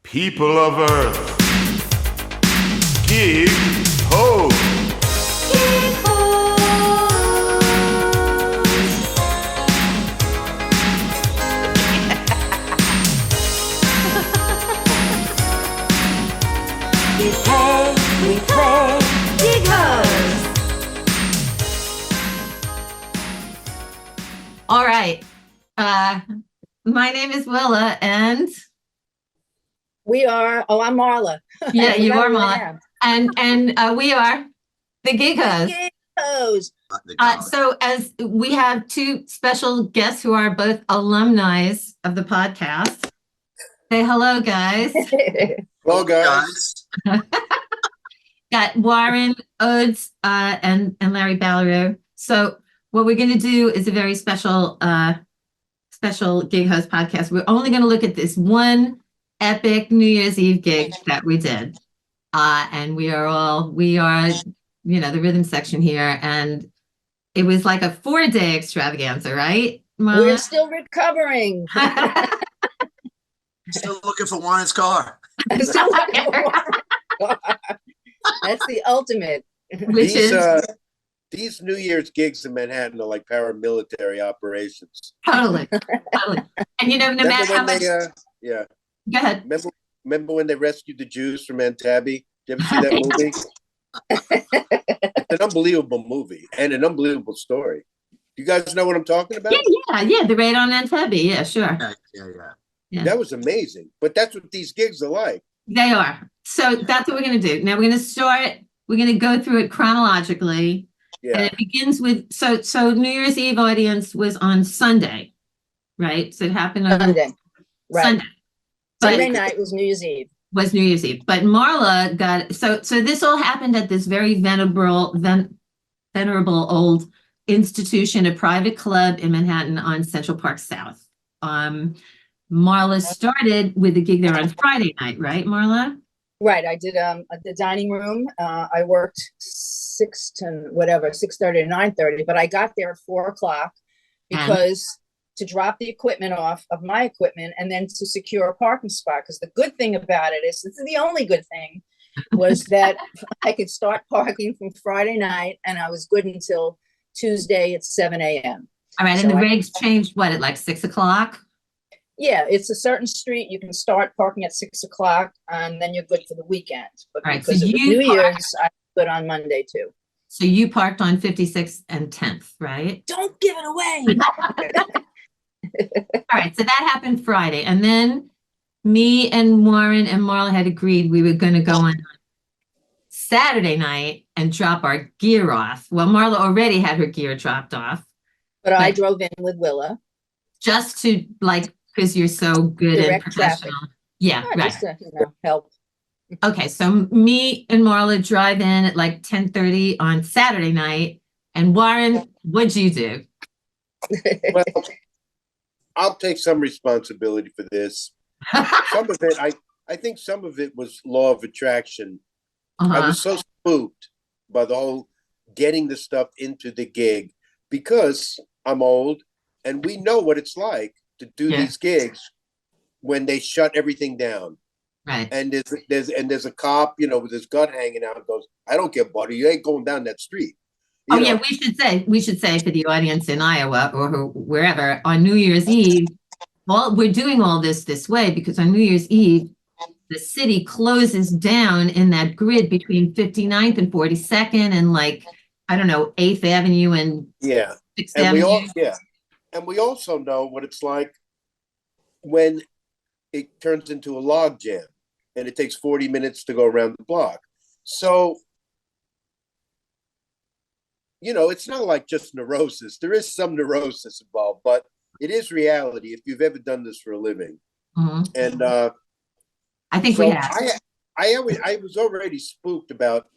People of Earth, Gig Ho. We play Gig Ho's. All right. My name is Willa, and I'm Marla. yeah, you are Marla, and we are the Gig Ho's. Gig Ho's. So as we have two special guests who are both alumni of the podcast. Say hello, guys. Hello, guys. Got Warren, Odze, and Larry Ballereau. So what we're going to do is a very special Gig Host podcast. We're only going to look at this one epic New Year's Eve gig that we did. And we are, the rhythm section here. And it was like a 4-day extravaganza, right, Marla? We're still recovering. Still looking for Warren's car. That's the ultimate. These New Year's gigs in Manhattan are like paramilitary operations. Totally. And no matter how much. Go ahead. Remember when they rescued the Jews from Antabi? Did you ever see that movie? It's an unbelievable movie and an unbelievable story. You guys know what I'm talking about? Yeah. The raid on Antabi. Yeah, sure. Yeah. That was amazing. But that's what these gigs are like. They are. So that's what we're going to do. Now we're going to go through it chronologically. Yeah. And it begins with, so New Year's Eve audience was on Sunday, right? So it happened on Sunday. Right. Sunday. Sunday night was New Year's Eve. But Marla got, so this all happened at this very venerable old institution, a private club in Manhattan on Central Park South. Marla started with the gig there on Friday night, right, Marla? Right. I did at the dining room. I worked 6:30 to 9:30, but I got there at 4:00 because to drop the equipment off of my equipment and then to secure a parking spot. Because the good thing about it is, this is the only good thing, was that I could start parking from Friday night and I was good until Tuesday at 7 a.m. All right. And the regs changed at like 6:00? Yeah, it's a certain street. You can start parking at 6:00 and then you're good for the weekend. But all right, because of New Year's, I'm good on Monday too. So you parked on 56th and 10th, right? Don't give it away. All right, so that happened Friday. And then me and Warren and Marla had agreed we were going to go on Saturday night and drop our gear off. Well, Marla already had her gear dropped off. But I drove in with Willa. Just to because you're so good and professional. Traffic. Yeah, right. Just to, help. Okay, so me and Marla drive in at 10:30 on Saturday night. And Warren, what'd you do? Well, I'll take some responsibility for this. Some of it, I think some of it was law of attraction. I was so spooked by the whole getting the stuff into the gig because I'm old and we know what it's like to do these gigs when they shut everything down. Right. And there's a cop, with his gun hanging out and goes, "I don't care, buddy, you ain't going down that street." Yeah, we should say for the audience in Iowa or wherever, on New Year's Eve, we're doing all this way because on New Year's Eve, the city closes down in that grid between 59th and 42nd and 8th Avenue and 6th Avenue. And we also know what it's like when it turns into a log jam and it takes 40 minutes to go around the block. So, it's not like just neurosis. There is some neurosis involved, but it is reality if you've ever done this for a living. Mm-hmm. And I think we have. I was already spooked about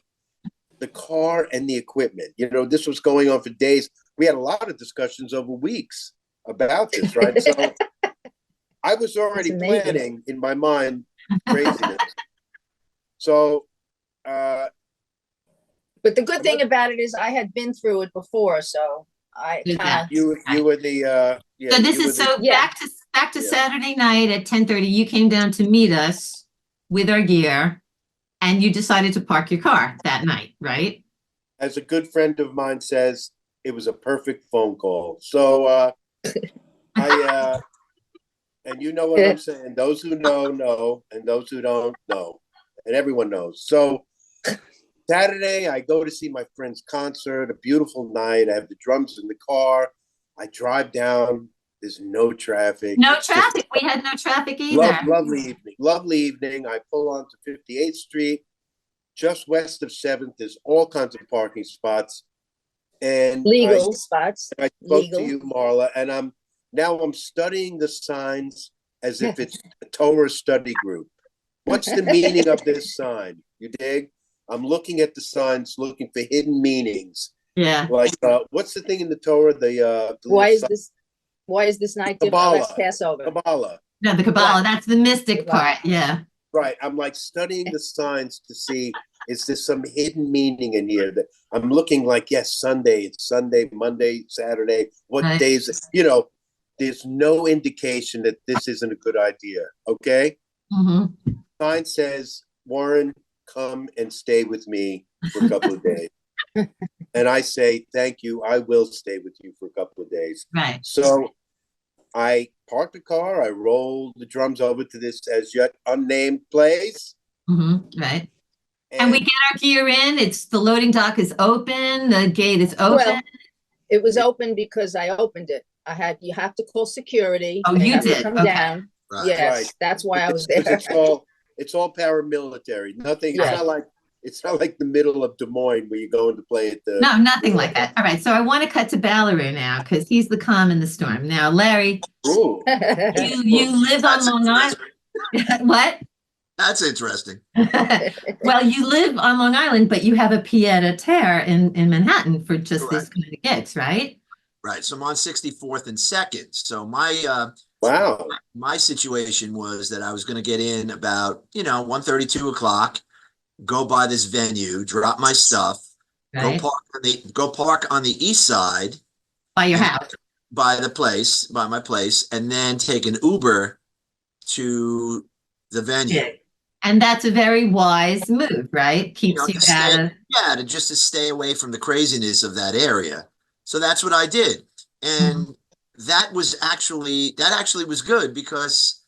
the car and the equipment. This was going on for days. We had a lot of discussions over weeks about this, right? So I was already planning in my mind craziness. So, but the good thing about it is I had been through it before, so you were the so this is back to Saturday night at 10:30. You came down to meet us with our gear, and you decided to park your car that night, right? As a good friend of mine says, it was a perfect phone call. So and you know what I'm saying. Those who know, and those who don't know, and everyone knows. So Saturday, I go to see my friend's concert, a beautiful night. I have the drums in the car. I drive down. There's no traffic. No traffic. We had no traffic either. Lovely evening. Lovely evening. I pull onto 58th Street, just west of 7th. There's all kinds of parking spots. And Legal spots. I spoke to you, Marla, and I'm studying the signs as if it's a Torah study group. What's the meaning of this sign? You dig? I'm looking at the signs, looking for hidden meanings. Yeah. Like, what's the thing in the Torah? Why is this night different? Let's Passover. Kabbalah. No, the Kabbalah. That's the mystic part. Yeah. Right. I'm like studying the signs to see, is there some hidden meaning in here that I'm looking like, yes, Sunday, it's Sunday, Monday, Saturday. What days? There's no indication that this isn't a good idea. Okay. Mm-hmm. Sign says, Warren, come and stay with me for a couple of days. And I say, thank you. I will stay with you for a couple of days. Right. So I park the car. I roll the drums over to this as yet unnamed place. Mm-hmm. Right. And we get our gear in. The loading dock is open. The gate is open. Well, it was open because I opened it. You have to call security. Oh, you did. Come down. Right. Yes, Right. that's why I was there. It's all paramilitary. Nothing. Yeah. It's not like the middle of Des Moines where you go in to play at the. No, nothing like that. All right. So I want to cut to Ballereau now because he's the calm in the storm. Now, Larry, Ooh. you live on Long Island. What? That's interesting. Well, you live on Long Island, but you have a pied-à-terre in Manhattan for just this kind of gigs, right? Right. So I'm on 64th and 2nd. So my situation was that I was going to get in about 1:30, 2 o'clock, go by this venue, drop my stuff, right. go park on the east side by your house, by my place, and then take an Uber to the venue. Yeah. And that's a very wise move, right? Keeps you out of to stay away from the craziness of that area. So that's what I did. And that actually was good because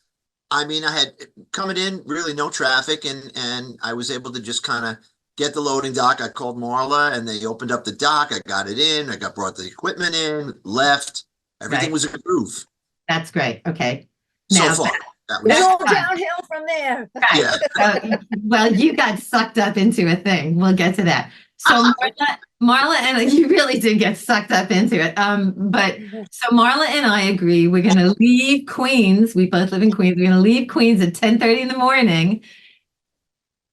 I had coming in really no traffic and I was able to just kind of get the loading dock. I called Marla and they opened up the dock. I got it in. I brought the equipment in, left. Everything was a groove. That's great. Okay. Now, so far. It's all downhill from there. Right. Yeah. Well, you got sucked up into a thing. We'll get to that. So Marla and you really did get sucked up into it. But so Marla and I agree we're going to leave Queens. We both live in Queens. We're going to leave Queens at 10:30 in the morning.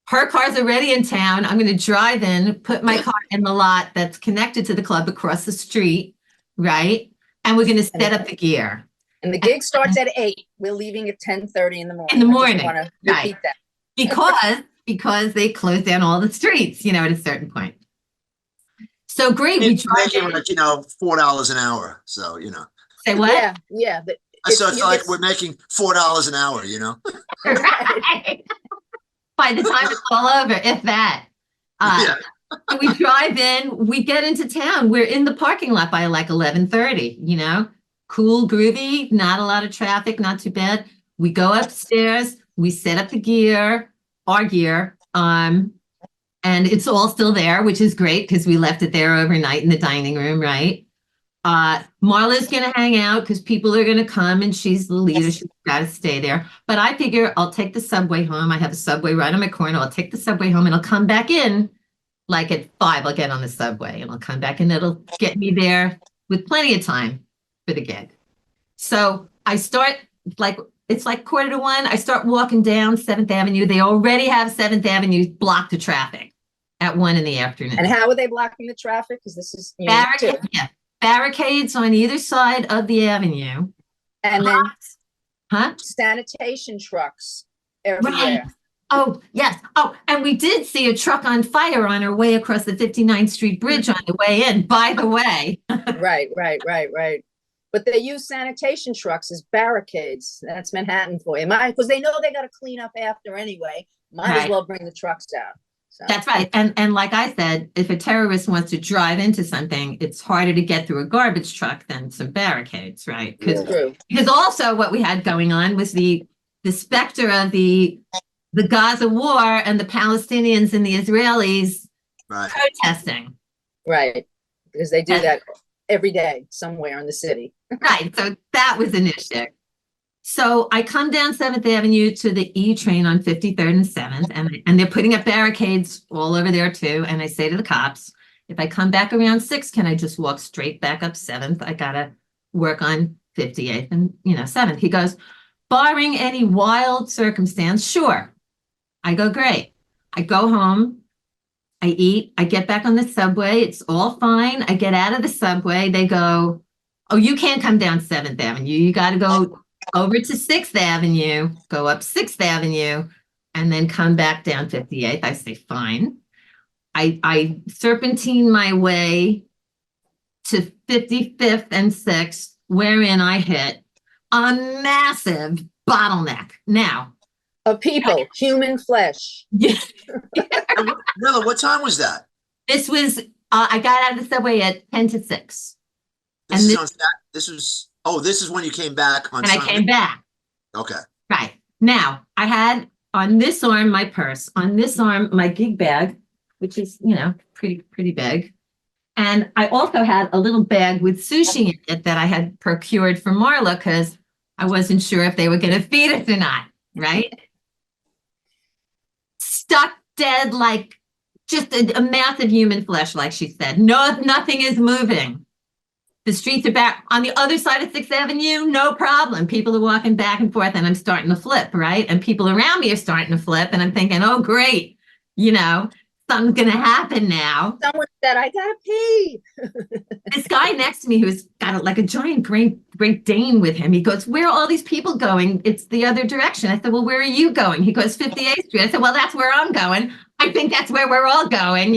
Her car's already in town. I'm going to drive in, put my car in the lot that's connected to the club across the street, right? And we're going to set up the gear. And the gig starts at 8. We're leaving at 10:30 in the morning. In the morning. I just want to repeat that. Because they close down all the streets, at a certain point. So great. We drive in. Like, $4 an hour. So, Say what? Yeah. So it's like we're making $4 an hour, Right. By the time it's all over, if that. So we drive in, we get into town. We're in the parking lot by like 11:30, cool, groovy, not a lot of traffic, not too bad. We go upstairs, we set up the gear, our gear, and it's all still there, which is great because we left it there overnight in the dining room, right? Marla's going to hang out because people are going to come and she's the leader. She's got to stay there. But I figure I'll take the subway home. I have a subway right on my corner. I'll take the subway home and I'll come back in like at 5. I'll get on the subway and I'll come back and it'll get me there with plenty of time for the gig. So I start it's like 1:45. I start walking down 7th Avenue. They already have 7th Avenue blocked to traffic at 1 in the afternoon. And how are they blocking the traffic? Because this is barricades on either side of the avenue. And then sanitation trucks everywhere. Right. Oh, yes. Oh, and we did see a truck on fire on our way across the 59th Street Bridge on the way in, by the way. Right. but they use sanitation trucks as barricades. That's Manhattan for you. Because they know they got to clean up after anyway. Might as well bring the trucks down. So. That's right. And like I said, if a terrorist wants to drive into something, it's harder to get through a garbage truck than some barricades, right? Because also what we had going on was the specter of the Gaza war and the Palestinians and the Israelis protesting. Right. Because they do that every day somewhere in the city. Right. So that was an issue. So I come down 7th Avenue to the E train on 53rd and 7th, and they're putting up barricades all over there too. And I say to the cops, if I come back around 6, can I just walk straight back up 7th? I got to work on 58th and, 7th. He goes, barring any wild circumstance, sure. I go, great. I go home. I eat. I get back on the subway. It's all fine. I get out of the subway. They go, oh, you can't come down 7th Avenue. You got to go over to 6th Avenue, go up 6th Avenue, and then come back down 58th. I say, fine. I serpentine my way to 55th and 6th, wherein I hit a massive bottleneck. Now, of people, human flesh. Yeah. Willa, what time was that? This was, I got out of the subway at 10 to 6. This is when you came back on Sunday? I came back. Okay. Right. Now, I had on this arm my purse, on this arm my gig bag, which is, pretty big. And I also had a little bag with sushi in it that I had procured for Marla because I wasn't sure if they were going to feed us or not, right? Stuck dead like just a massive human flesh, like she said. No, nothing is moving. The streets are back on the other side of 6th Avenue, no problem. People are walking back and forth and I'm starting to flip, right? And people around me are starting to flip and I'm thinking, oh, great. Something's going to happen now. Someone said, I got to pee. This guy next to me who's got like a giant Great Dane with him, he goes, where are all these people going? It's the other direction. I said, well, where are you going? He goes, 58th Street. I said, well, that's where I'm going. I think that's where we're all going,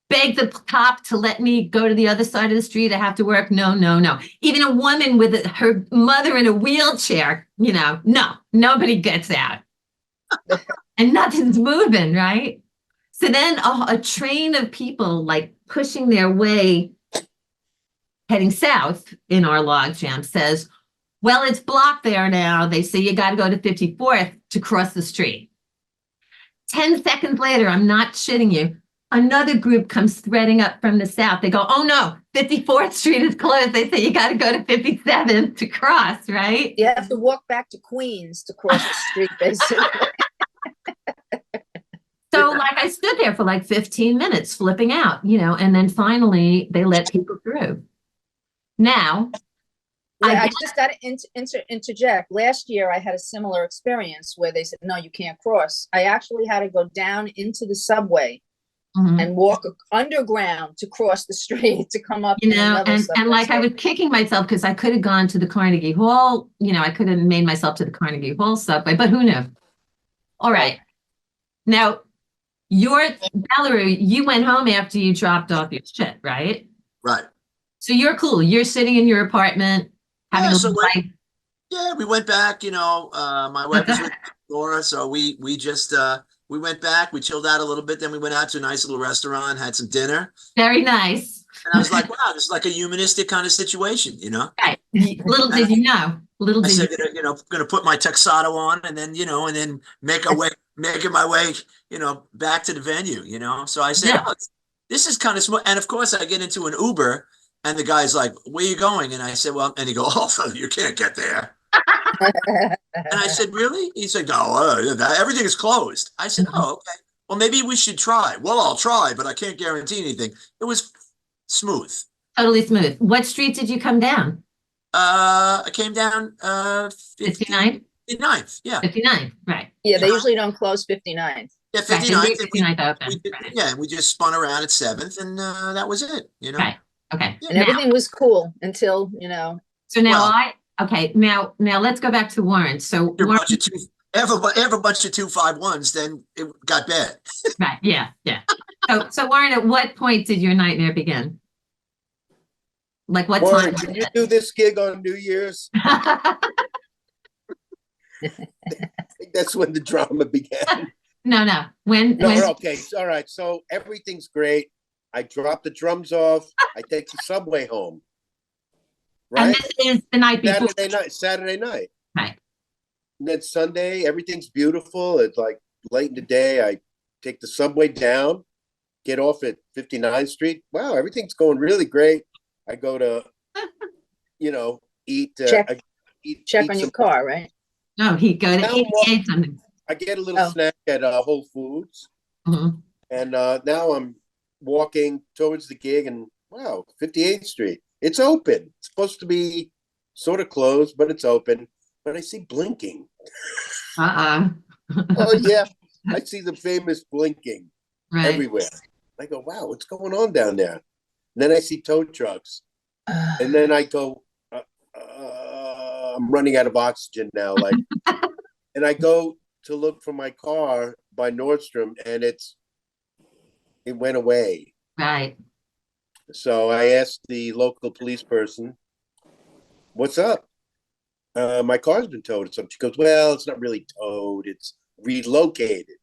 Beg the cop to let me go to the other side of the street. I have to work. No. Even a woman with her mother in a wheelchair, no, nobody gets out. And nothing's moving, right? So then a train of people like pushing their way heading south in our logjam says, well, it's blocked there now. They say you got to go to 54th to cross the street. 10 seconds later, I'm not shitting you, another group comes threading up from the south. They go, oh no, 54th Street is closed. They say you got to go to 57th to cross, right? You have to walk back to Queens to cross the street, basically. So like I stood there for like 15 minutes flipping out, and then finally they let people through. Now, I just got to interject. Last year, I had a similar experience where they said, no, you can't cross. I actually had to go down into the subway and walk underground to cross the street to come up. And like I was kicking myself because I could have gone to the Carnegie Hall. I could have made myself to the Carnegie Hall subway, but who knew? All right. Now, Ballereau, you went home after you dropped off your shit, right? Right. So you're cool. You're sitting in your apartment having a life. Yeah, we went back, my wife was with Laura, so we just we went back, we chilled out a little bit, then we went out to a nice little restaurant, had some dinner. Very nice. And I was like, wow, this is like a humanistic kind of situation, Right. Little did you know. I said, going to put my tuxedo on and then, and then making my way, back to the venue, So I said, oh, this is kind of smart. And of course I get into an Uber and the guy's like, where are you going? And I said, well, and he goes, oh, you can't get there. And I said, really? He said, no, everything is closed. I said, oh, okay. Well, maybe we should try. Well, I'll try, but I can't guarantee anything. It was smooth. Totally smooth. What street did you come down? I came down 59? 59th, yeah. 59, right. Yeah, they usually don't close 59th. Yeah, 59th. 59th open. Yeah, we just spun around at 7th and that was it, Right, okay. And everything was cool until, So now now let's go back to Warren. So Warren, have a bunch of 251s, then it got bad. Right, yeah. So Warren, at what point did your nightmare begin? Like what Warren, time? can you do this gig on New Year's? I think that's when the drama began. No. When? Okay. All right. So everything's great. I drop the drums off. I take the subway home. Right. And this is the night before. Saturday night. Right. And then Sunday, everything's beautiful. It's like late in the day. I take the subway down, get off at 59th Street. Wow, everything's going really great. I go to, eat. Check on your car, right? No, he go to eat something. I get a little snack at Whole Foods. Mm-hmm. And now I'm walking towards the gig, and wow, 58th Street. It's open. It's supposed to be sort of closed, but it's open. But I see blinking. Oh, yeah. I see the famous blinking everywhere. I go, wow, what's going on down there? And then I see tow trucks. And then I go, I'm running out of oxygen now. And I go to look for my car by Nordstrom, and it went away. Right. So I asked the local police person, what's up? My car's been towed. So she goes, well, it's not really towed. It's relocated.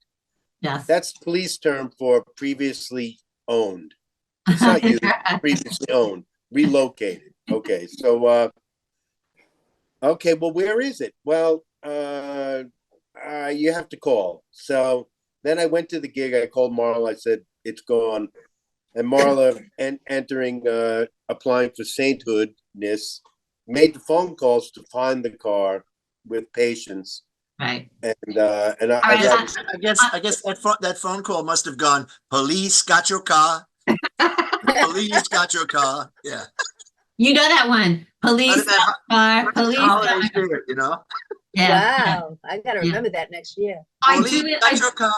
Yes. That's police term for previously owned. It's not you, previously owned, relocated. Okay. So, okay, well, where is it? Well, you have to call. So then I went to the gig. I called Marla. I said, it's gone. And Marla, entering, applying for sainthoodness, made the phone calls to find the car with patience. Right. And I guess that phone call must have gone, police got your car. Police got your car. Yeah. You know that one. Police car. Police holiday car. spirit, Yeah. Wow. I got to remember that next year. Police got your car.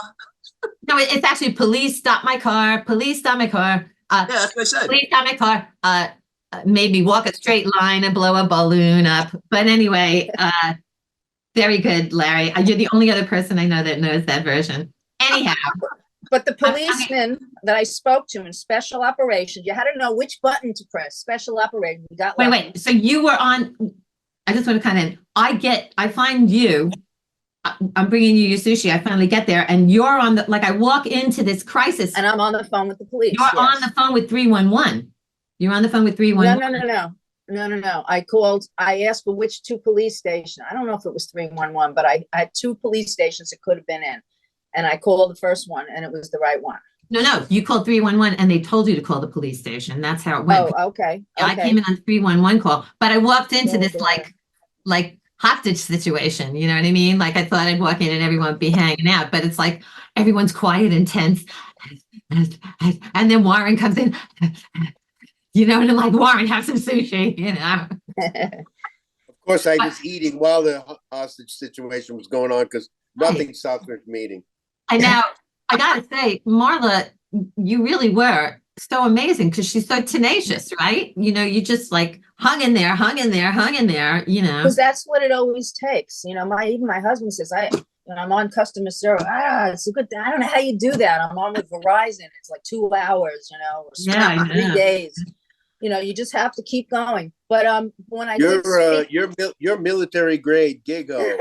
No, it's actually police stopped my car. Police stopped my car. Yeah, that's what I said. Police stopped my car. Made me walk a straight line and blow a balloon up. But anyway, very good, Larry. You're the only other person I know that knows that version. Anyhow. But the policeman that I spoke to in special operations, you had to know which button to press. Special operations. We got Wait. So you were on. I just want to kind of. I find you. I'm bringing you your sushi. I finally get there, and you're on the. Like I walk into this crisis, and I'm on the phone with the police. You're on the phone with 311. You're on the phone with 311. No. I asked for which two police stations. I don't know if it was 311, but I had two police stations it could have been in. And I called the first one, and it was the right one. No. You called 311, and they told you to call the police station. That's how it went. Oh, okay. I came in on 311 call, but I walked into this like hostage situation. You know what I mean? Like I thought I'd walk in and everyone would be hanging out, but it's like everyone's quiet and tense. And then Warren comes in, and I'm like, Warren, have some sushi, Of course, I was eating while the hostage situation was going on because nothing stopped me from eating. And now I gotta say, Marla, you really were so amazing because she's so tenacious, right? You just like hung in there. Because that's what it always takes. Even my husband says, I'm on customer service. It's a good thing. I don't know how you do that. I'm on with Verizon. It's like 2 hours, Yeah, 3 days. You just have to keep going. But when I you're military grade gigo.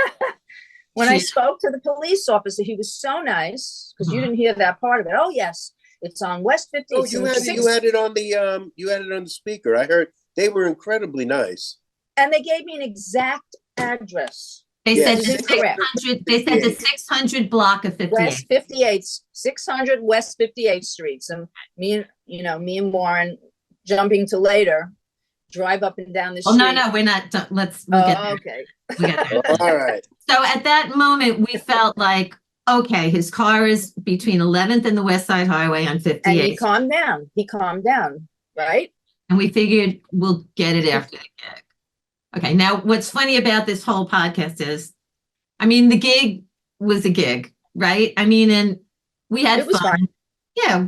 When I spoke to the police officer, he was so nice because you didn't hear that part of it. Oh yes, it's on West 50th. Oh, you had it on the speaker. I heard they were incredibly nice. And they gave me an exact address. They said the 600. They said the 600 block of 58. West 58th, 600 West 58th Street. So me and Warren jumping to later. Drive up and down the street. Oh, no, we're not. We'll get there. Okay. We'll get there. All right. So at that moment, we felt like, okay, his car is between 11th and the West Side Highway on 58. And he calmed down, right? And we figured we'll get it after the gig. Okay, now what's funny about this whole podcast is, the gig was a gig, right? And we had fun. Yeah,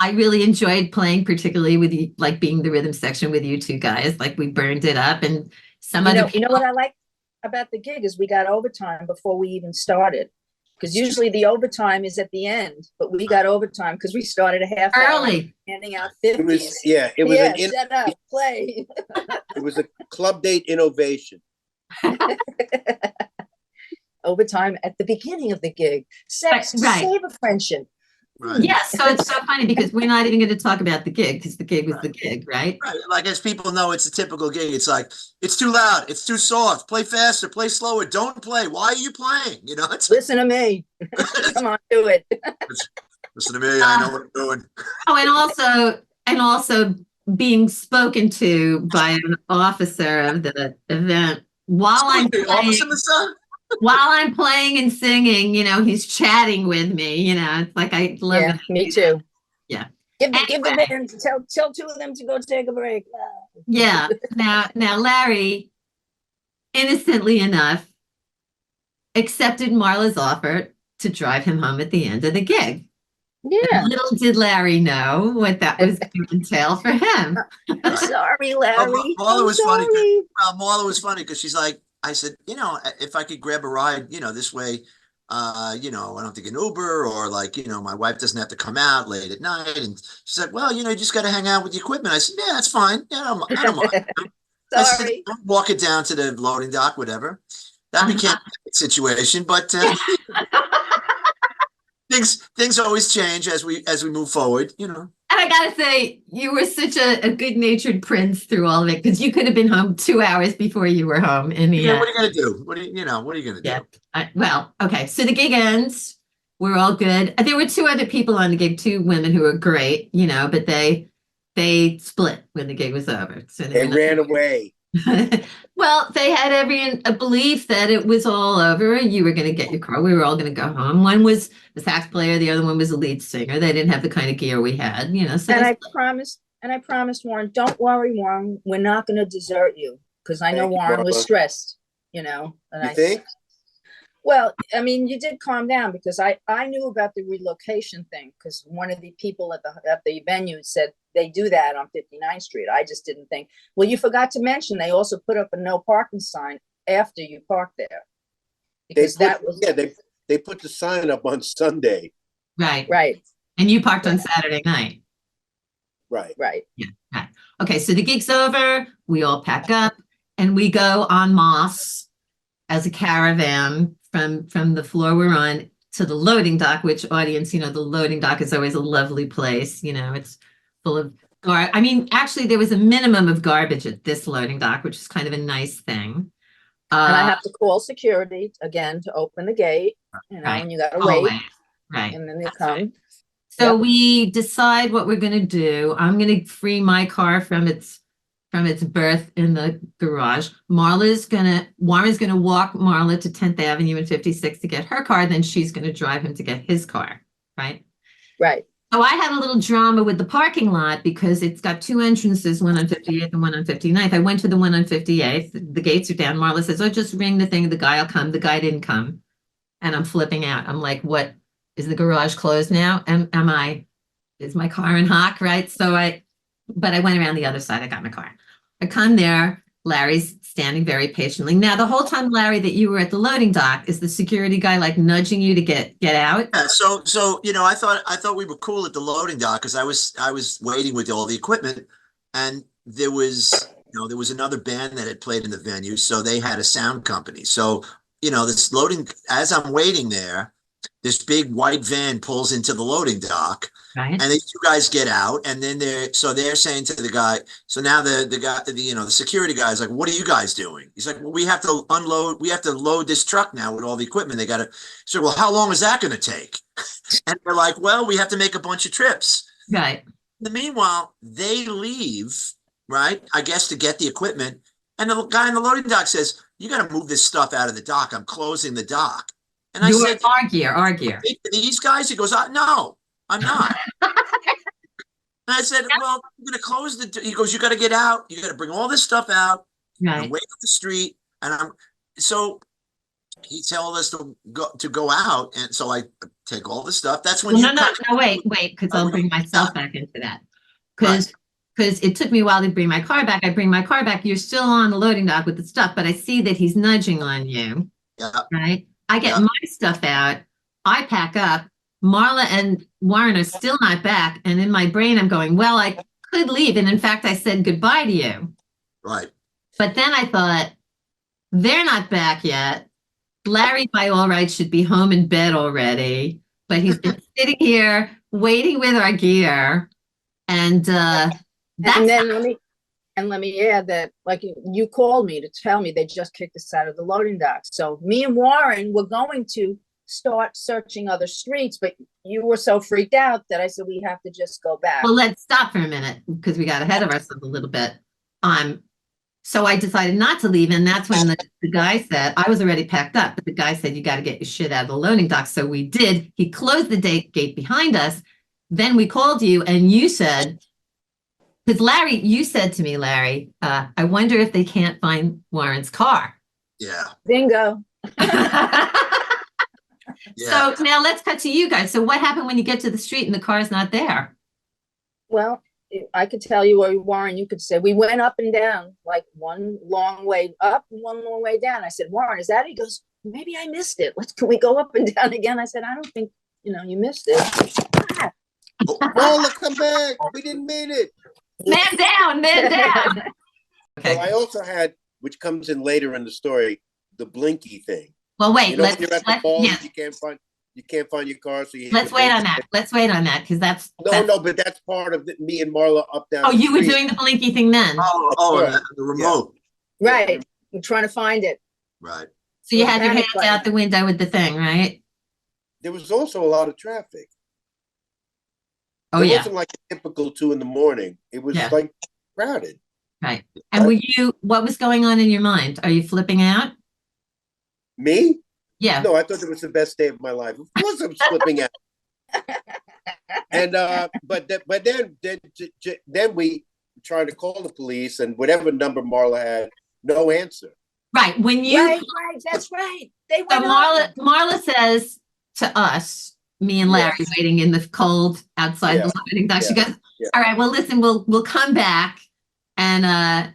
I really enjoyed playing, particularly with you, like being the rhythm section with you two guys. Like we burned it up, and some other people. What I like about the gig is we got overtime before we even started. Because usually the overtime is at the end, but we got overtime because we started a half hour Early. handing out It was 50s. it was Yeah, shut up, play. it was a club date innovation. Overtime at the beginning of the gig. Sex to Right. save a friendship. Right. Yes, so it's so funny because we're not even going to talk about the gig because the gig was the gig, right? Right. Like as people know, it's a typical gig. It's like it's too loud, it's too soft. Play faster, play slower. Don't play. Why are you playing? You know, it's Listen to me. Come on, do it. listen to me. I know what I'm doing. Oh, and also being spoken to by an officer of the event while I'm The playing, office in the sun. while I'm playing and singing, he's chatting with me, it's like I love Yeah, it. me too. Yeah. Give the Anyway. band, tell two of them to go take a break. Yeah. Now Larry, innocently enough, accepted Marla's offer to drive him home at the end of the gig. Yeah. Little did Larry know what that was going to entail for him. I'm sorry, Larry. Marla was funny. Sorry. Marla was funny because she's like, I said, if I could grab a ride, this way, I don't have to get an Uber or like, my wife doesn't have to come out late at night. And she said, well, you just got to hang out with the equipment. I said, yeah, that's fine. Yeah, I don't mind. I said, Sorry. walk it down to the loading dock, whatever. That became a situation, but things always change as we move forward, And I gotta say, you were such a good-natured prince through all of it because you could have been home 2 hours before you were home in the Yeah, what are you gonna do? What are you gonna do? Yeah. Well, okay. So the gig ends. We're all good. There were two other people on the gig, two women who were great, but they split when the gig was over. So They ran away. Well, they had a belief that it was all over and you were going to get your car. We were all going to go home. One was the sax player, the other one was a lead singer. They didn't have the kind of gear we had, So And I promised Warren, don't worry, Warren, we're not going to desert you because I know Thank you, Warren was Marla. stressed, And You think? Well, I mean, you did calm down because I knew about the relocation thing because one of the people at the venue said they do that on 59th Street. I just didn't think. Well, you forgot to mention they also put up a no parking sign after you park there. Because they put the sign up on Sunday. Right. And you parked on Saturday night. Right. Yeah. Right. Okay. So the gig's over. We all pack up and we go en masse as a caravan from the floor we're on to the loading dock, which audience, the loading dock is always a lovely place. It's full of actually there was a minimum of garbage at this loading dock, which is kind of a nice thing. And I have to call security again to open the gate, and you got to wait. Right. And then they come. Right. So we decide what we're going to do. I'm going to free my car from its berth in the garage. Warren's going to walk Marla to 10th Avenue and 56 to get her car. Then she's going to drive him to get his car. Right. So I had a little drama with the parking lot because it's got two entrances, one on 58th and one on 59th. I went to the one on 58th. The gates are down. Marla says, oh, just ring the thing. The guy will come. The guy didn't come. And I'm flipping out. I'm like, what? Is the garage closed now? Is my car in hock? Right. But I went around the other side. I got my car. I come there. Larry's standing very patiently. Now, the whole time, Larry, that you were at the loading dock, is the security guy like nudging you to get out? Yeah, so I thought we were cool at the loading dock because I was waiting with all the equipment, and there was another band that had played in the venue, so they had a sound company. So this loading, as I'm waiting there, this big white van pulls into the loading dock. Right. And these two guys get out, and then they're saying to the guy. So now the guy, the security guy is like, "What are you guys doing?" He's like, "Well, we have to unload. We have to load this truck now with all the equipment. They got to." So, well, how long is that going to take? And they're like, "Well, we have to make a bunch of trips." Right. In the meanwhile, they leave, right? I guess to get the equipment, and the guy in the loading dock says, "You got to move this stuff out of the dock. I'm closing the dock." And I said, "Argue." These guys, he goes, "No, I'm not." And I said, well, I'm going to close he goes, you got to get out. You got to bring all this stuff out and wait up the street. And so he told us to go out. And so I take all the stuff. That's when no, wait, because I'll bring myself back into that. Because it took me a while to bring my car back. I bring my car back. You're still on the loading dock with the stuff, but I see that he's nudging on you. Yeah. Right. I get my stuff out. I pack up. Marla and Warren are still not back. And in my brain, I'm going, well, I could leave. And in fact, I said goodbye to you. Right. But then I thought, they're not back yet. Larry, by all rights, should be home in bed already. But he's been sitting here waiting with our gear. And that's And then let me add that, like, you called me to tell me they just kicked us out of the loading dock. So me and Warren were going to start searching other streets, but you were so freaked out that I said we have to just go back. well, let's stop for a minute because we got ahead of ourselves a little bit. So I decided not to leave, and that's when the guy said, I was already packed up, but the guy said, you got to get your shit out of the loading dock. So we did. He closed the gate behind us. Then we called you, and you said, because Larry, you said to me, Larry, I wonder if they can't find Warren's car. Yeah. Bingo. Yeah. So now let's cut to you guys. So what happened when you get to the street and the car's not there? Well, I could tell you, or Warren, you could say, we went up and down, like one long way up and one long way down. I said, Warren, is that it? He goes, maybe I missed it. Can we go up and down again? I said, I don't think, you missed it. Marla, come back. We didn't mean it. Man down, man down. Okay. Well, I also had, which comes in later in the story, the blinky thing. Well, wait, You know, when you're at the mall, yeah. you can't find your car, so you Let's wait on that. Let's wait on that because that's No, but that's part of me and Marla up down. Oh, the you were street. doing the blinky thing then. Oh, the remote. Right. We're trying to find it. Right. So you had your Panic hands button. out the window with the thing, right? There was also a lot of traffic. Oh It yeah, wasn't like a typical 2 a.m. It was Yeah. like crowded. right. And what was going on in your mind? Are you flipping out? Me? Yeah. No, I thought it was the best day of my life. Of course, I'm slipping out. And then we tried to call the police, and whatever number Marla had, no answer. Right. When you Right, that's right. They so went up. Marla says to us, me and Larry waiting in the cold outside the loading dock. She goes, Yeah. all right, well, listen, we'll come back and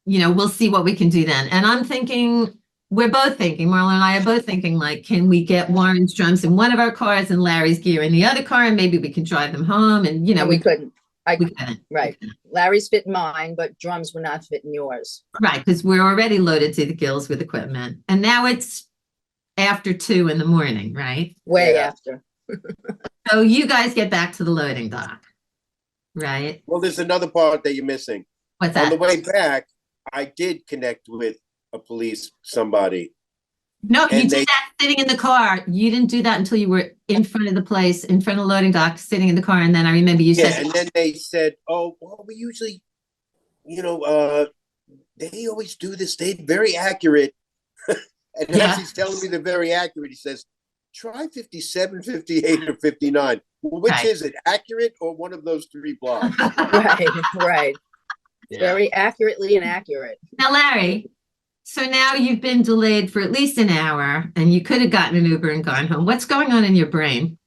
we'll see what we can do then. And I'm thinking, we're both thinking, Marla and I are both thinking, like, can we get Warren's drums in one of our cars and Larry's gear in the other car, and maybe we can drive them home? And No, we couldn't. we couldn't. Right. Larry's fit mine, but drums were not fitting yours. Right, because we're already loaded to the gills with equipment. And now it's after 2 a.m, right? Way Yeah. after. So you guys get back to the loading dock, right? Well, there's another part that you're missing. What's On the that? way back, I did connect with somebody. No, you and did they- that sitting in the car. You didn't do that until you were in front of the place, in front of the loading dock, sitting in the car. And then I remember you Yeah, said, and then they said, oh, well, we usually, they always do this. They're very accurate. And Yeah. as he's telling me they're very accurate, he says, try 57, 58, or 59. Well, which Right. is it, accurate or one of those 3 blocks? Right, right. Yeah. Very accurately inaccurate. now, Larry, so now you've been delayed for at least an hour and you could have gotten an Uber and gone home. What's going on in your brain?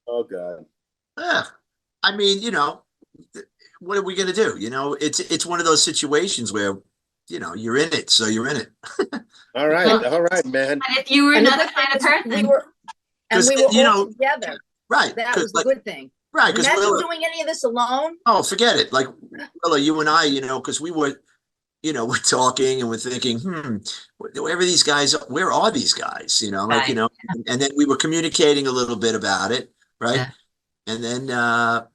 Oh, God. I mean, what are we going to do? It's one of those situations where, you're in it, so you're in it. All right, man. But if you were And the another good kind of thing is person, we were 'Cause, all together. Right. That was the Like, good thing. right. Because Imagine doing any of this alone. oh, forget it. Like, Willa, you and I, because we were, we're talking and we're thinking, wherever these guys, where are these guys? Right. And then we were communicating a little bit about it, right? Yeah. And then, but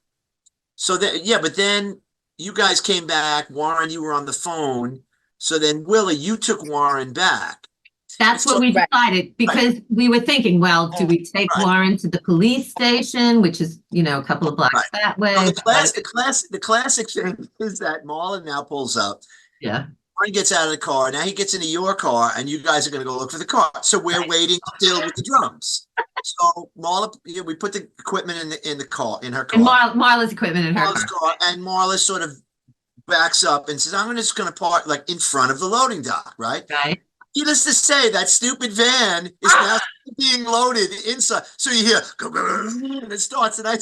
then you guys came back. Warren, you were on the phone. So then, Willa, you took Warren back. that's what we Right. decided because we were thinking, well, do we take Right. Warren to the police station, which is, a couple of blocks Right. that way? So the classic thing is that Marlon now pulls up. Yeah. Warren gets out of the car. Now he gets into your car, and you guys are going to go look for the car. So we're waiting still with the drums. So Marla, we put the equipment in the car, in her car. And Marla's equipment in her Marla's car. car, and Marla sort of backs up and says, "I'm just going to park like in front of the loading dock, right?" Right. Needless to say, that stupid van is now being loaded inside. So you hear, and it starts. And I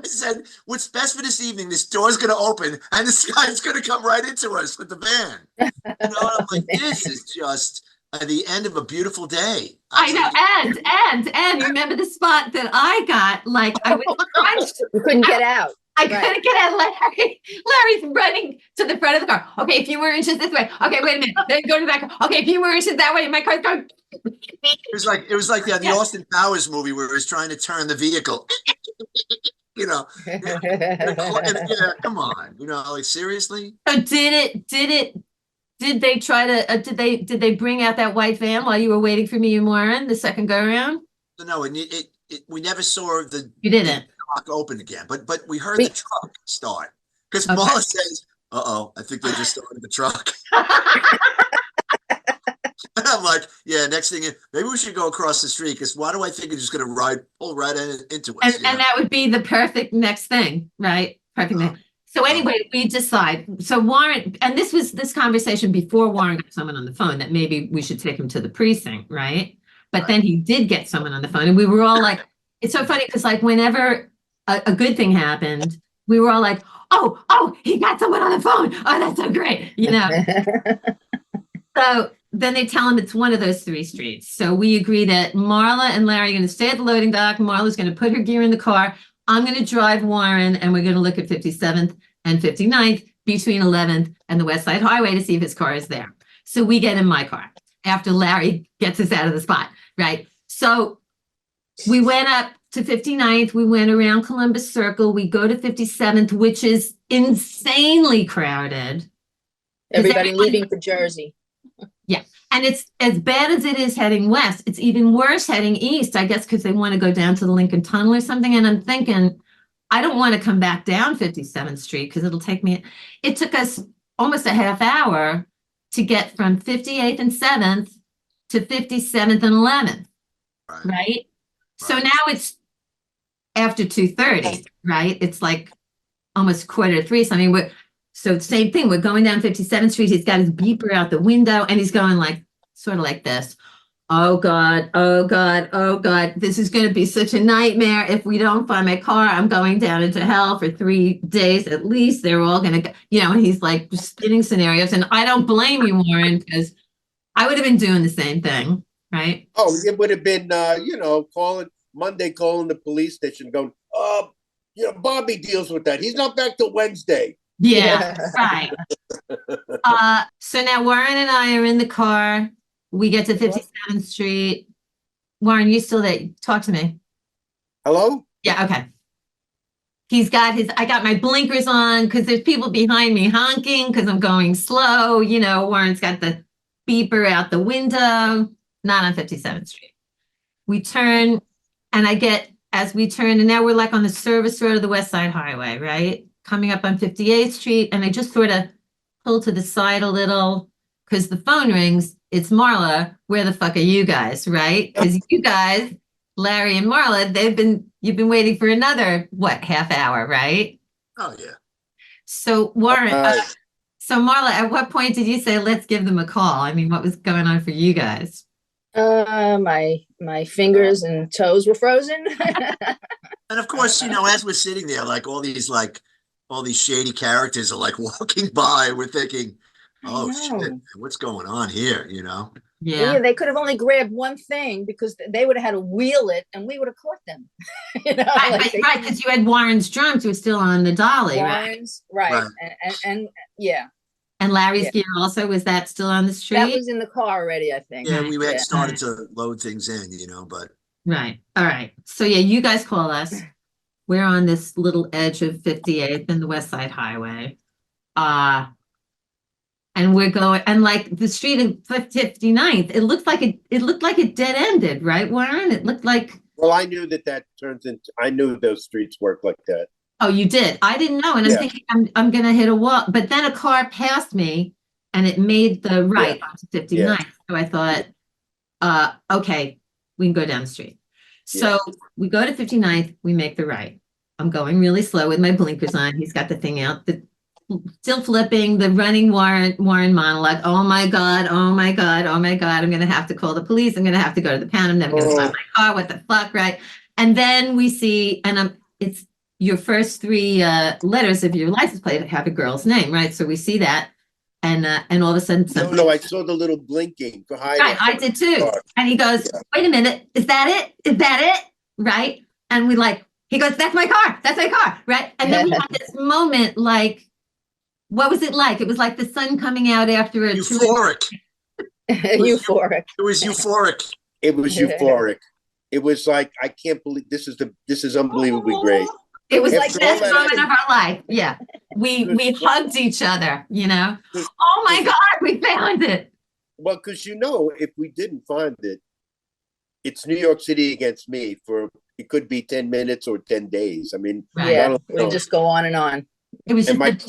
said, what's best for this evening? This door's going to open, and this guy's going to come right into us with the van. And I'm like, this is just at the end of a beautiful day. I know, and you remember the spot that I got? Like I was crunched. You couldn't get out. I Right. couldn't get out. Larry's running to the front of the car. Okay, a few more inches this way. Okay, wait a minute. Then go to the back. Okay, a few more inches that way. My car's going. It was like the Austin Powers movie where he was trying to turn the vehicle. You know, yeah, come on, you know, like seriously. So did they try to? Did they bring out that white van while you were waiting for me and Warren the second go around? No, we never saw You didn't. truck open again, but we heard the truck start because Marla says, "Uh-oh, I think they just started the truck." And I'm like, yeah, next thing, maybe we should go across the street because why do I think it's just going to pull right into us? And that would be the perfect next thing, right? Perfect next. So anyway, we decide. So Warren, and this conversation before Warren got someone on the phone that maybe we should take him to the precinct, right? But then he did get someone on the phone, and we were all like, it's so funny because like whenever a good thing happened, we were all like, oh, he got someone on the phone. Oh, that's so great, you know. So then they tell him it's one of those three streets. So we agree that Marla and Larry are going to stay at the loading dock. Marla's going to put her gear in the car. I'm going to drive Warren, and we're going to look at 57th and 59th between 11th and the West Side Highway to see if his car is there. So we get in my car after Larry gets us out of the spot, right? So we went up to 59th. We went around Columbus Circle. We go to 57th, which is insanely crowded. Everybody leaving for Jersey. Yeah. And it's as bad as it is heading west. It's even worse heading east, I guess, because they want to go down to the Lincoln Tunnel or something. And I'm thinking, I don't want to come back down 57th Street because it'll take me. It took us almost a half hour to get from 58th and 7th to 57th and 11th. Right. So now it's after 2:30, right? It's like almost 2:45. So I mean, so same thing. We're going down 57th Street. He's got his beeper out the window and he's going like, sort of like this. Oh God, oh God, oh God. This is going to be such a nightmare. If we don't find my car, I'm going down into hell for 3 days at least. They're all going to go, you know, and he's like just spinning scenarios. And I don't blame you, Warren, because I would have been doing the same thing, right? Oh, it would have been, calling the police station going, Bobby deals with that. He's not back till Wednesday. Yeah, right. So now Warren and I are in the car. We get to 57th Street. Warren, you still there? Talk to me. Hello? Yeah, okay. I got my blinkers on because there's people behind me honking because I'm going slow. You know, Warren's got the beeper out the window, not on 57th Street. We turn and as we turn, and now we're like on the service road of the West Side Highway, right? Coming up on 58th Street, and I just sort of pull to the side a little because the phone rings. It's Marla. Where the fuck are you guys, right? Because you guys, Larry and Marla, you've been waiting for another, half hour, right? Oh, yeah. So Warren, so Marla, at what point did you say, let's give them a call? I mean, what was going on for you guys? My fingers and toes were frozen. And of course, as we're sitting there, all these shady characters are like walking by. We're thinking, oh shit, what's going on here? Yeah, they could have only grabbed one thing because they would have had to wheel it and we would have caught them. Right, because you had Warren's drums were still on the dolly. Warren's, right. And yeah. And Larry's gear also, was that still on the street? That was in the car already, I think. Yeah, we had started to load things in, but. Right. All right. So yeah, you guys call us. We're on this little edge of 58th and the West Side Highway. And we're going, and like the street of 59th, it looked like it dead ended, right, Warren? It looked like. Well, I knew I knew those streets work like that. Oh, you did? I didn't know. And I'm thinking I'm going to hit a wall. But then a car passed me and it made the right onto 59th. Yeah. So I thought, okay, we can go down the street. So we go to 59th, we make the right. I'm going really slow with my blinkers on. He's got the thing out, still flipping, the running Warren monologue. Oh my God, oh my God, oh my God. I'm going to have to call the police. I'm going to have to go to the pound. I'm never going to find my car. What the fuck, right? And then we see, and it's your first three letters of your license plate have a girl's name, right? So we see that. and all of a sudden No, something. no, I saw the little blinking for hiding. Right, I did too. Car. And he goes, Yeah. wait a minute, is that it? Is that it? Right? And we like, he goes, that's my car, right? And then we had this moment like, what was it like? It was like the sun coming out after a Euphoric. Euphoric. It was euphoric. It was euphoric. It was like, I can't believe this is unbelievably great. It was After like all that that moment happened- of our life. Yeah. We hugged each other, you know. Oh my God, we found it. Well, because if we didn't find it, it's New York City against me for it could be 10 minutes or 10 days. I mean, Right. Yeah, I don't we know. just go on and on. It was And just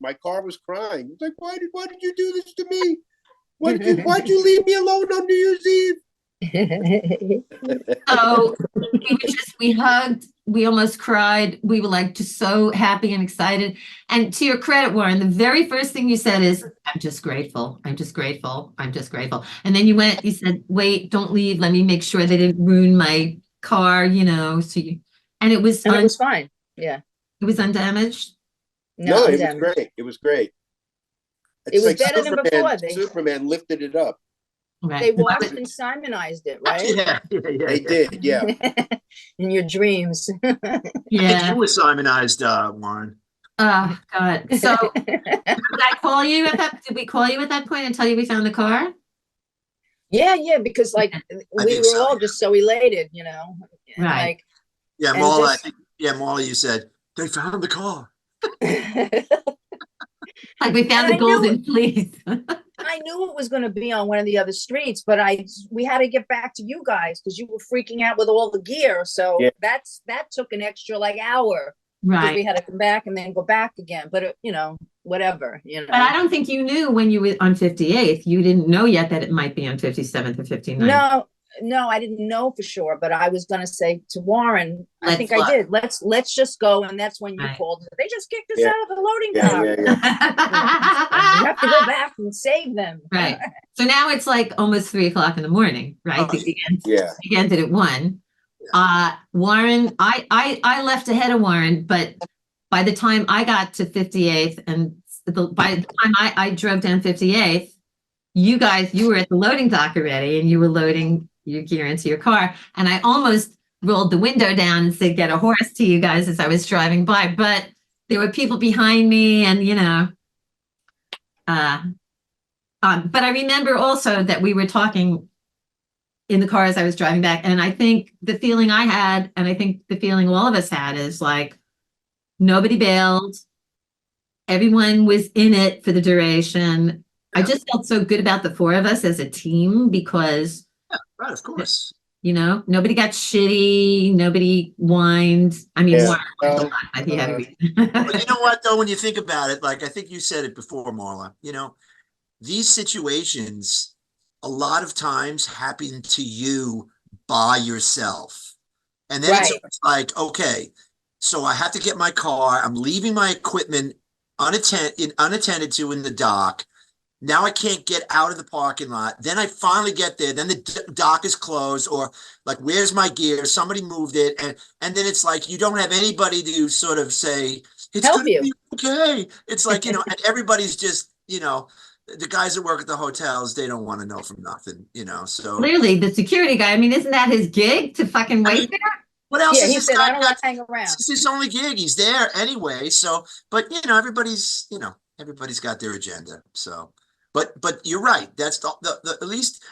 my car was crying. It's like, why did you do this to me? Why'd you leave me alone on New Year's Eve? so we hugged, we almost cried. We were like just so happy and excited. And to your credit, Warren, the very first thing you said is, I'm just grateful. I'm just grateful. I'm just grateful. And then you said, wait, don't leave. Let me make sure they didn't ruin my car, and it was, And it was fine. Yeah. it was undamaged. No, it was undamaged. great. It was great. It was better than before. Superman lifted it up. Right. They washed and Simonized it, right? Yeah. They did, yeah. In your dreams. I think Yeah. you were Simonized, Warren. Oh God. So did I call you at that? Did we call you at that point and tell you we found the car? Yeah, because like we think were so, all yeah. just so elated, and, Right. Yeah, And Marla. just- Marla, you said they found the car. like. Like we found And the I knew golden fleece. I knew it was going to be on one of the other streets, but we had to get back to you guys because you were freaking out with all the gear. So Yeah. that took an extra hour because we Right. had to come back and then go back again. But whatever. But I don't think you knew when you were on 58th. You didn't know yet that it might be on 57th or 59th. No, I didn't know for sure, but I was going to say to Warren, I think Let's I did. Let's just go, and that's when you Right. called. They just kicked us Yeah. out of the loading Yeah, dock. yeah. We have to go back and save them. Right. So now it's like almost 3:00 in the morning, right? Oh, Yeah. We ended at 1. Warren, I left ahead of Warren, but by the time I got to 58th and by the time I drove down 58th, you were at the loading dock already and you were loading your gear into your car. And I almost rolled the window down and said, get a horse to you guys as I was driving by, but there were people behind me and, but I remember also that we were talking in the car as I was driving back. And I think the feeling I had, and I think the feeling all of us had is like, nobody bailed. Everyone was in it for the duration. I just felt so good about the 4 of us as a team because, Right, of course. nobody got shitty. Nobody whined. I mean, Yeah. Warren whined a lot, but he had a reason. But you know what, though, when you think about it, like I think you said it before, Marla, these situations a lot of times happen to you by yourself. And then Right. it's like, okay, so I have to get my car. I'm leaving my equipment unattended to in the dock. Now I can't get out of the parking lot. Then I finally get there. Then the dock is closed, or like, where's my gear? Somebody moved it, and then it's like you don't have anybody to sort of say it's Help gonna you. be okay. It's like and everybody's just the guys that work at the hotels, they don't want to know from nothing. So Clearly, the security guy, I mean, isn't that his gig to fucking wait there? what else Yeah, is he this said, guy I don't got? want to hang around. This is his only gig. He's there anyway. So, but everybody's got their agenda. So, but you're right. That's the at least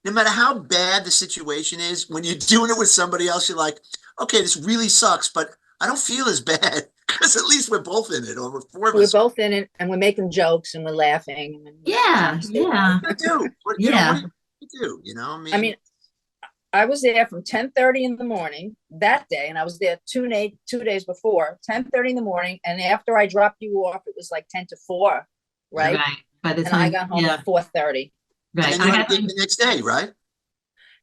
no matter how bad the situation is, when you're doing it with somebody else, you're like, okay, this really sucks, but I don't feel as bad because at least we're both in it, or we're 4 of We're us. both in it, and we're making jokes, and we're laughing. And Yeah. What do you do? What do you do? I mean, I was there from 10:30 in the morning that day, and I was there 2 days before, 10:30 in the morning, and after I dropped you off, it was like 10 to 4, right? By the And time I got home at 4:30. right. and then you had to get the next day, right?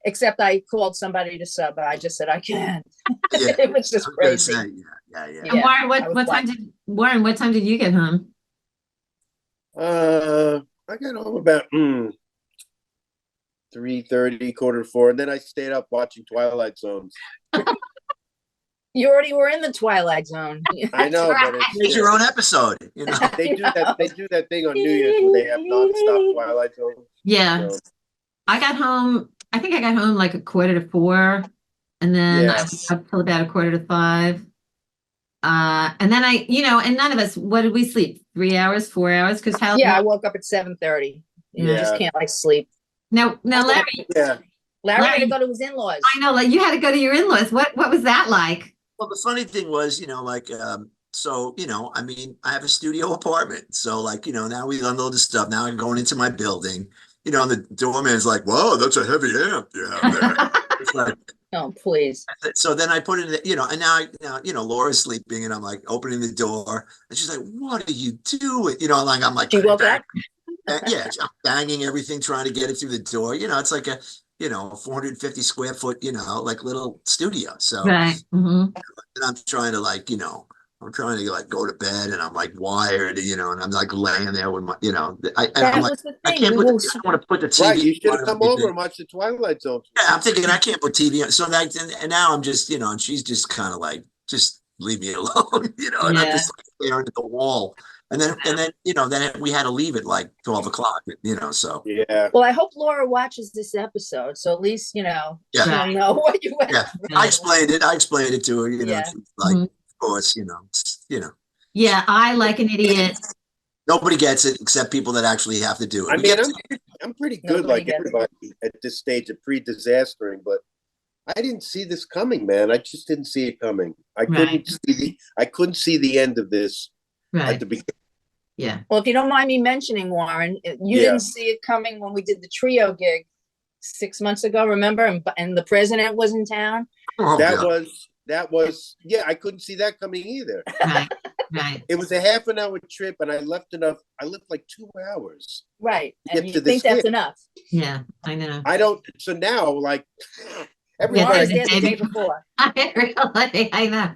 Except I called somebody to sub. I just said I can't. Yeah. It was just I was gonna crazy. say, yeah. And Yeah, Warren, I was what time did you get home? I got home about 3:30, 3:45, and then I stayed up watching Twilight Zones. You already were in the Twilight Zone. I know, right. but Make your own episode, you know. they do that. They do that thing on New Year's where they have nonstop Twilight Zone. Yeah. So, I got home, I think I got home like 3:45, and then Yeah. I was up till about 4:45. And then and none of us, what did we sleep? 3 hours, 4 hours? Because how Yeah, I woke up at 7:30. You Yeah. just can't like sleep. now Larry, yeah. Larry had Larry- to go to his in-laws. I know, like you had to go to your in-laws. What was that like? Well, the funny thing was, so, I mean, I have a studio apartment. So like, now we unload the stuff. Now I'm going into my building, and the doorman's like, whoa, that's a heavy amp you have there. It's like, Oh, please. so then I put it in, and now, Laura's sleeping and I'm like opening the door and she's like, what are you doing? I'm like, She woke up? yeah, I'm banging everything, trying to get it through the door. It's like a, 450 square foot, like little studio. So Right. Mm-hmm. and I'm trying to I'm trying to go to bed and I'm like wired, and I'm like laying there with my, I'm like, was the I thing. can't You put, will- I don't want to put the TV. Right. You should have on come everything. over and watched the Twilight Zone. Yeah, I'm thinking I can't put TV on. So that, and now I'm just, and she's just kind of like, just leave me alone, and I'm Yeah. just like staring at the wall. And then, then we had to leave at like 12 o'clock, so. Yeah. Well, I hope Laura watches this episode, so at least Yeah. she'll know what you went Yeah, through. I explained it to her, Yeah. she's like, Mhm. of course, Yeah, I like an idiot. nobody gets it except people that actually have to do it. I We mean, get I'm pretty good Nobody like gets it. everybody at this stage of pre-disastering, but I didn't see this coming, man. I just didn't see it coming. I couldn't see the end of this at Right. the beginning. Yeah. Well, if you don't mind me mentioning, Warren, you Yeah. didn't see it coming when we did the trio gig 6 months ago, remember? And the president was in town. oh, That God. was I couldn't see that coming either. Right. Right. It was a half an hour trip and I left like 2 hours. Right. Get And you to think this that's gig. enough. Yeah, I know. So now like Yeah, everybody, Warren was there's there a the day baby. before. I know.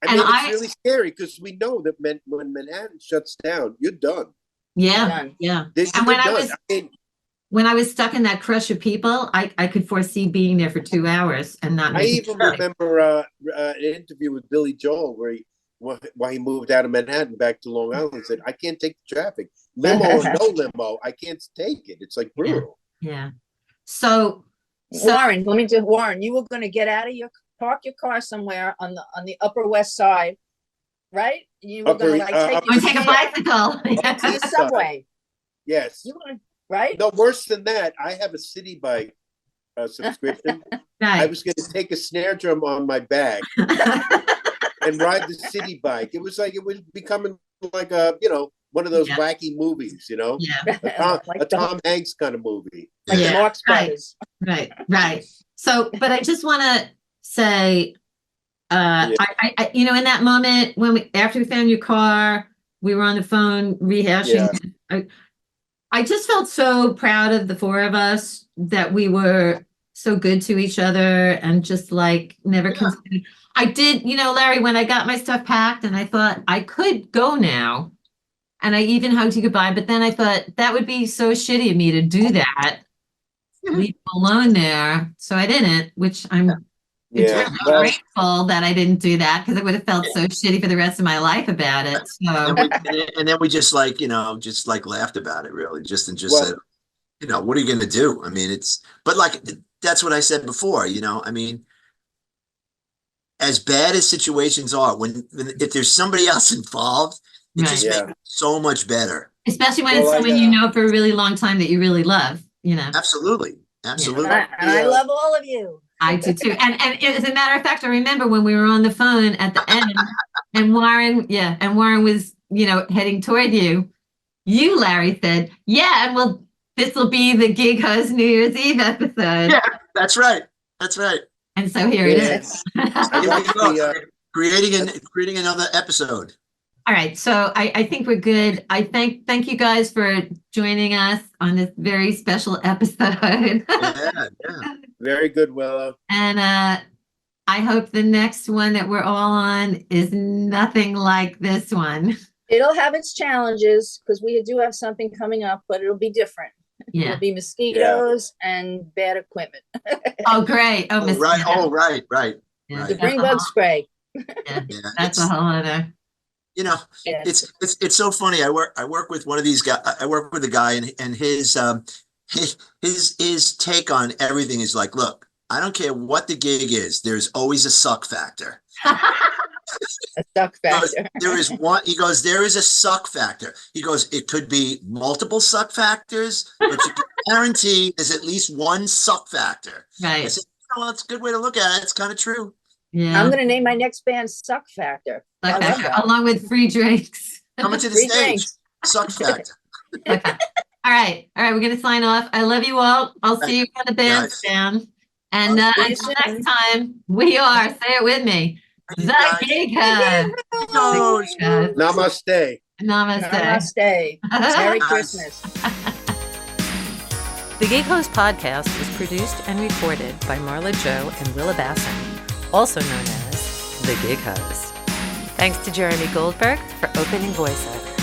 I mean, and it's really scary because we know that when Manhattan shuts down, you're done. Yeah. Done. Yeah. You're And when I done. was mean, when I was stuck in that crush of people, I could foresee being there for 2 hours and not I making even it. remember an interview with Billy Joel where why he moved out of Manhattan back to Long Island. He said, "I can't take the traffic, limo or no limo. I can't take it. It's like brutal." Yeah. So Warren, Warren, you were going to get out of park your car somewhere on the Upper West Side, right? You were going to like I'm gonna take a bicycle. to the subway. Yes. You were, right? No, worse than that. I have a city bike subscription. I Right. was going to take a snare drum on my back and ride the city bike. It was becoming like one of those Yeah. wacky movies, Yeah. a Tom Hanks kind of movie. Like Yeah. the Marx Right. Brothers. Right. So, but I just want to say, I in that moment after we found your car, we were on the phone rehashing. I just felt so proud of the four of us that we were so good to each other and just like never considered. I did, Larry, when I got my stuff packed and I thought I could go now, and I even hugged you goodbye, but then I thought that would be so shitty of me to do that, leave you alone there. So I didn't, which I'm Yeah. eternally Well, grateful that I didn't do that because I would have felt so shitty for the rest of my life about it. So And then we just laughed about it really, just Well- said, what are you going to do? I mean, but like, that's what I said before, I mean, as bad as situations are, if there's somebody else involved, it Right. just Yeah. makes it so much better. especially when Well, it's I someone you know for a really long time that you really love, Absolutely. Absolutely. And I love all of you. I do too. And as a matter of fact, I remember when we were on the phone at the end and Warren was, heading toward you. You, Larry, said, yeah, and this will be the Gig Host New Year's Eve episode. Yeah, that's right. That's right. And so here it Yeah. is. I Here watched we go. the, Creating another episode. All right, so I think we're good. I thank you guys for joining us on this very special episode. Yeah. very good, Willow. And I hope the next one that we're all on is nothing like this one. It'll have its challenges because we do have something coming up, but it'll be different. Yeah. It'll be mosquitoes and bad equipment. Oh, great. Oh, Oh, right. mosquito. Oh, right. Yeah. The bring bug spray. Yeah, Yeah, that's a whole other. you know, Yeah. it's so funny. I work with one of these guys. I work with a guy, and his take on everything is like, look, I don't care what the gig is. There's always a suck factor. A suck He goes, factor. there is one. He goes, there is a suck factor. He goes, it could be multiple suck factors, but you can guarantee there's at least one suck factor. I Right. said, well, that's a good way to look at it. It's kind of true. Yeah. I'm gonna name my next band Suck Factor. I Suck love factor, that. along with free drinks. Coming to the Free stage, drinks. suck factor. Okay. All right. All right. We're going to sign off. I love you all. I'll see you on the Guys. bandstand. And I'll see you until soon. next time, we are, say it with me, You the guys. Gig House. Goes. Namaste. Namaste. Namaste. Merry Christmas. The Gig Host podcast was produced and recorded by Marla Joe and Willa Basson, also known as The Gig Host. Thanks to Jeremy Goldberg for opening voiceover.